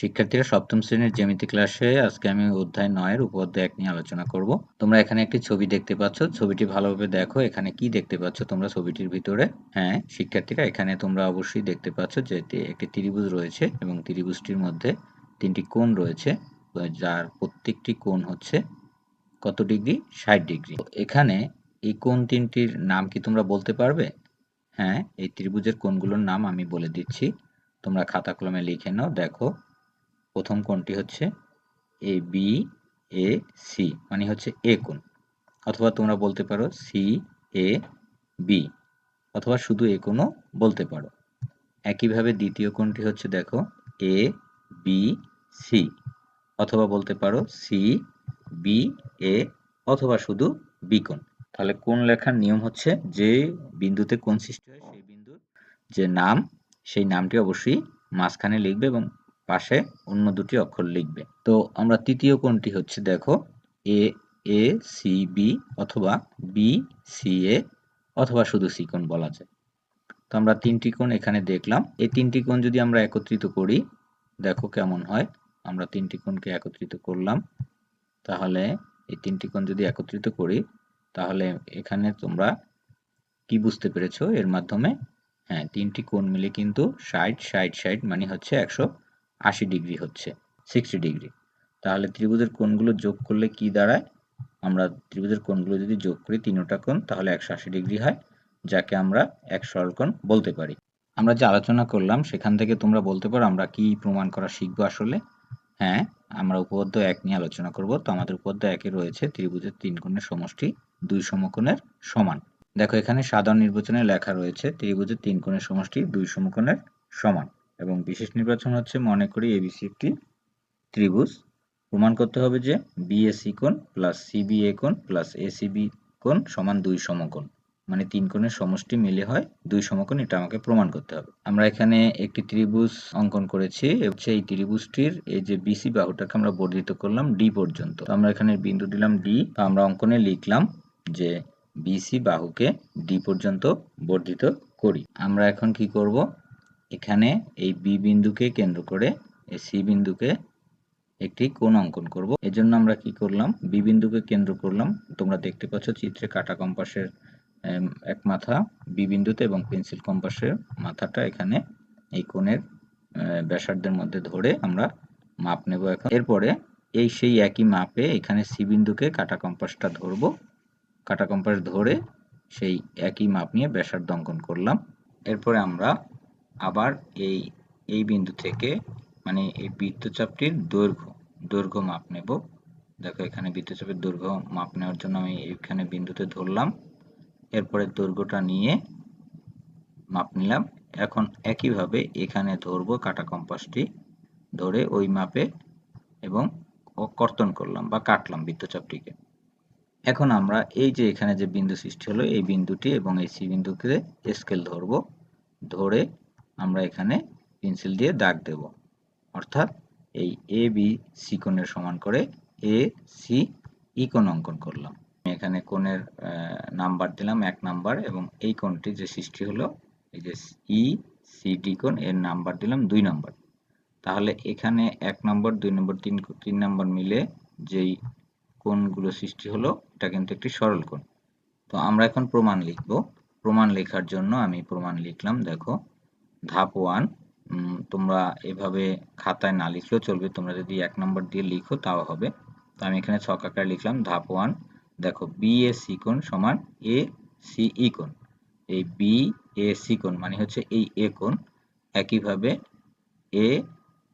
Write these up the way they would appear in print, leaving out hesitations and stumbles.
শিক্ষার্থীরা সপ্তম শ্রেণীর জ্যামিতি ক্লাসে আজকে আমি অধ্যায় ৯ এর উপঅধ্যায় ১ নিয়ে আলোচনা করব। তোমরা এখানে একটি ছবি দেখতে পাচ্ছ। ছবিটি ভালোভাবে দেখো। এখানে কি দেখতে পাচ্ছ তোমরা ছবিটির ভিতরে? হ্যাঁ, শিক্ষার্থীরা এখানে তোমরা অবশ্যই দেখতে পাচ্ছ যে একটি ত্রিভুজ রয়েছে এবং ত্রিভুজটির মধ্যে ৩টি কোণ রয়েছে, যার প্রত্যেকটি কোণ হচ্ছে কত ডিগ্রি? ৬০ ডিগ্রি। এখানে এই কোণ ৩টির নাম কি তোমরা বলতে পারবে? হ্যাঁ, এই ত্রিভুজের কোণগুলোর নাম আমি বলে দিচ্ছি। তোমরা খাতা কলমে লিখে নাও। দেখো, প্রথম কোণটি হচ্ছে এ বি এ সি, মানে হচ্ছে এ কোণ, অথবা তোমরা বলতে পারো সি এ বি, অথবা শুধু এ কোণও বলতে পারো। একইভাবে দ্বিতীয় কোণটি হচ্ছে দেখো এ বি সি, অথবা বলতে পারো সি বি এ, অথবা শুধু বি কোণ। তাহলে কোণ লেখার নিয়ম হচ্ছে যে বিন্দুতে কোণ সৃষ্টি হয় সেই বিন্দুর যে নাম, সেই নামটি অবশ্যই মাঝখানে লিখবে এবং পাশে অন্য দুটি অক্ষর লিখবে। তো আমরা তৃতীয় কোণটি হচ্ছে দেখো এ এ সি বি, অথবা বি সি এ, অথবা শুধু সি কোণ বলা যায়। তো আমরা ৩টি কোণ এখানে দেখলাম। এই ৩টি কোণ যদি আমরা একত্রিত করি, দেখো কেমন হয়। আমরা ৩টি কোণকে একত্রিত করলাম। তাহলে এই ৩টি কোণ যদি একত্রিত করি, তাহলে এখানে তোমরা কি বুঝতে পেরেছো এর মাধ্যমে? হ্যাঁ, ৩টি কোণ মিলে কিন্তু ৬০ ৬০ ৬০ মানে হচ্ছে ১৮০ ডিগ্রি হচ্ছে, ৬০ ডিগ্রি। তাহলে ত্রিভুজের কোণগুলো যোগ করলে কি দাঁড়ায়? আমরা ত্রিভুজের কোণগুলো যদি যোগ করি ৩টা কোণ, তাহলে ১৮০ ডিগ্রি হয়, যাকে আমরা এক সরলকোণ বলতে পারি। আমরা যে আলোচনা করলাম সেখান থেকে তোমরা বলতে পারো আমরা কি প্রমাণ করা শিখবো আসলে? হ্যাঁ, আমরা উপপাদ্য ১ নিয়ে আলোচনা করব। তো আমাদের উপপাদ্য ১ এ রয়েছে ত্রিভুজের ৩ কোণের সমষ্টি ২ সমকোণের সমান। দেখো, এখানে সাধারণ নির্বাচনে লেখা রয়েছে ত্রিভুজের ৩ কোণের সমষ্টি ২ সমকোণের সমান, এবং বিশেষ নির্বাচন হচ্ছে মনে করি এবিসি একটি ত্রিভুজ। প্রমাণ করতে হবে যে বিএসি কোণ প্লাস সিবিএ কোণ প্লাস এসিবি কোণ সমান ২ সমকোণ, মানে ৩ কোণের সমষ্টি মিলে হয় ২ সমকোণ। এটা আমাকে প্রমাণ করতে হবে। আমরা এখানে একটি ত্রিভুজ অঙ্কন করেছি। এই ত্রিভুজটির এই যে বিসি বাহুটাকে আমরা বর্ধিত করলাম ডি পর্যন্ত। তো আমরা এখানে বিন্দু দিলাম ডি। তো আমরা অঙ্কনে লিখলাম যে বিসি বাহুকে ডি পর্যন্ত বর্ধিত করি। আমরা এখন কি করব? এখানে এই বি বিন্দুকে কেন্দ্র করে এই সি বিন্দুকে একটি কোণ অঙ্কন করব। এজন্য আমরা কি করলাম? বি বিন্দুকে কেন্দ্র করলাম। তোমরা দেখতে পাচ্ছ চিত্রে কাঁটা কম্পাসের এক মাথা বি বিন্দুতে এবং পেন্সিল কম্পাসের মাথাটা এখানে এই কোণের ব্যাসার্ধের মধ্যে ধরে আমরা মাপ নেব এখন। এরপরে সেই একই মাপে এখানে সি বিন্দুকে কাঁটা কম্পাসটা ধরব। কাঁটা কম্পাস ধরে সেই একই মাপ নিয়ে ব্যাসার্ধ অঙ্কন করলাম। এরপরে আমরা আবার এই বিন্দু থেকে, মানে এই বৃত্তচাপটির দৈর্ঘ্য মাপ নেব। দেখো, এখানে বৃত্তচাপের দৈর্ঘ্য মাপ নেওয়ার জন্য আমি এখানে বিন্দুতে ধরলাম। এরপরে দৈর্ঘ্যটা নিয়ে মাপ নিলাম। এখন একইভাবে এখানে ধরবো কাঁটা কম্পাসটি ধরে ওই মাপে, এবং কর্তন করলাম বা কাটলাম বৃত্তচাপটিকে। এখন আমরা এই যে এখানে যে বিন্দু সৃষ্টি হলো এই বিন্দুটি এবং এই সি বিন্দুকে স্কেল ধরবো। ধরে আমরা এখানে পেন্সিল দিয়ে দাগ দেব, অর্থাৎ এই এ বি সি কোণের সমান করে এ সি ই কোণ অঙ্কন করলাম। আমি এখানে কোণের নাম্বার দিলাম ১ নাম্বার, এবং এই কোণটি যে সৃষ্টি হলো এই যে ই সি ডি কোণ, এর নাম্বার দিলাম ২ নাম্বার। তাহলে এখানে ১ নম্বর ২ নম্বর ৩ নম্বর মিলে যেই কোণগুলো সৃষ্টি হলো এটা কিন্তু একটি সরল কোণ। তো আমরা এখন প্রমাণ লিখব। প্রমাণ লেখার জন্য আমি প্রমাণ লিখলাম। দেখো, ধাপ 1, তোমরা এভাবে খাতায় না লিখলেও চলবে, তোমরা যদি ১ নম্বর দিয়ে লিখো তাও হবে। তো আমি এখানে ছক আকারে লিখলাম ধাপ 1। দেখো, বিএসি কোণ সমান এ সি ই কোণ। এই বিএসি কোণ মানে হচ্ছে এই এ কোণ, একইভাবে এ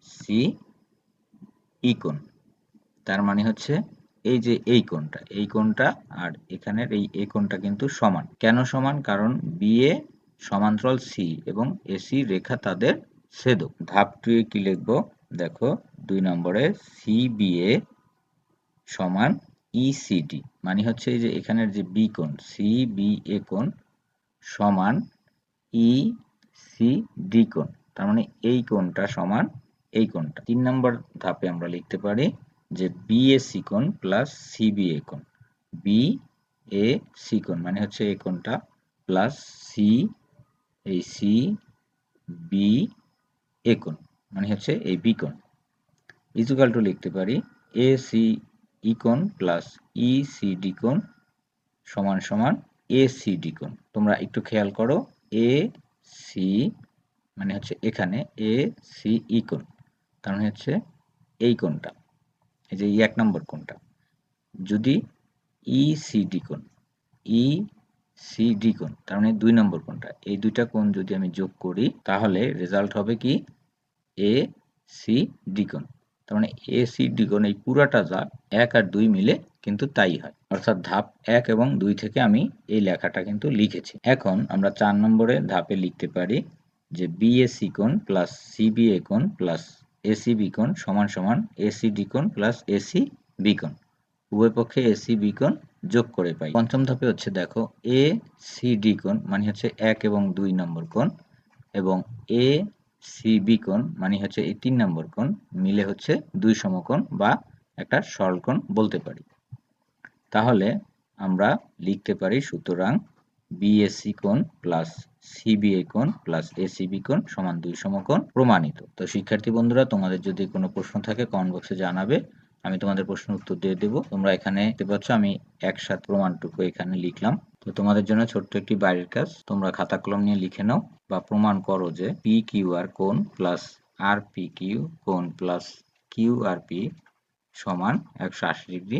সি ই কোণ, তার মানে হচ্ছে এই যে এই কোণটা আর এখানের এই কোণটা কিন্তু সমান। কেন সমান? কারণ বিএ সমান্তরাল সি এবং এসি রেখা তাদের ছেদক। ধাপ 2 এ কি লিখব? দেখো, ২ নম্বরে সিবিএ সমান ইসিডি, মানে হচ্ছে এই যে এখানের যে বি কোণ সিবিএ কোণ সমান ইসিডি কোণ, তার মানে এই কোণটা সমান এই কোণটা। ৩ নম্বর ধাপে আমরা লিখতে পারি যে বিএসি কোণ প্লাস সিবিএ কোণ। বিএসি কোণ মানে হচ্ছে এই কোণটা প্লাস সি বি এ কোণ মানে হচ্ছে এই বি কোণ। ইকুয়াল টু লিখতে পারি এসি কোণ প্লাস ইসিডি কোণ সমান সমান এসিডি কোণ। তোমরা একটু খেয়াল করো, এ সি মানে হচ্ছে এখানে এ সি কোণ, তার মানে হচ্ছে এই কোণটা, এই যে 1 নম্বর কোণটা। যদি ইসিডি কোণ, ইসিডি কোণ তার মানে 2 নম্বর কোণটা, এই দুইটা কোণ যদি আমি যোগ করি তাহলে রেজাল্ট হবে কি এ সি ডি কোণ। তার মানে এ সি ডি কোণ এই পুরাটা যা 1 আর 2 মিলে কিন্তু তাই হয়, অর্থাৎ ধাপ 1 এবং 2 থেকে আমি এই লেখাটা কিন্তু লিখেছি। এখন আমরা 4 নম্বরের ধাপে লিখতে পারি যে বিএসি কোণ প্লাস সিবিএ কোণ প্লাস এসিবি কোণ সমান সমান এসিডি কোণ প্লাস এসিবি কোণ। উভয় পক্ষে এসিবি কোণ যোগ করে পাই। পঞ্চম ধাপে হচ্ছে দেখো এ সিডি কোণ মানে হচ্ছে 1 এবং 2 নম্বর কোণ এবং এ সিবি কোণ মানে হচ্ছে এই 3 নম্বর কোণ মিলে হচ্ছে 2 সমকোণ বা একটা সরলকোণ বলতে পারি। তাহলে আমরা লিখতে পারি সুতরাং বিএসি কোণ প্লাস সিবিএ কোণ প্লাস এসিবি কোণ সমান 2 সমকোণ প্রমাণিত। তো শিক্ষার্থী বন্ধুরা, তোমাদের যদি কোনো প্রশ্ন থাকে কমেন্ট বক্সে জানাবে, আমি তোমাদের প্রশ্নের উত্তর দিয়ে দেব। তোমরা এখানে দেখতে পাচ্ছ আমি একসাথে প্রমাণটুকু এখানে লিখলাম। তো তোমাদের জন্য ছোট্ট একটি বাইরের কাজ, তোমরা খাতা কলম নিয়ে লিখে নাও বা প্রমাণ করো যে পি কিউ আর কোণ প্লাস আর পি কিউ কোণ প্লাস কিউ আর পি সমান 180 ডিগ্রি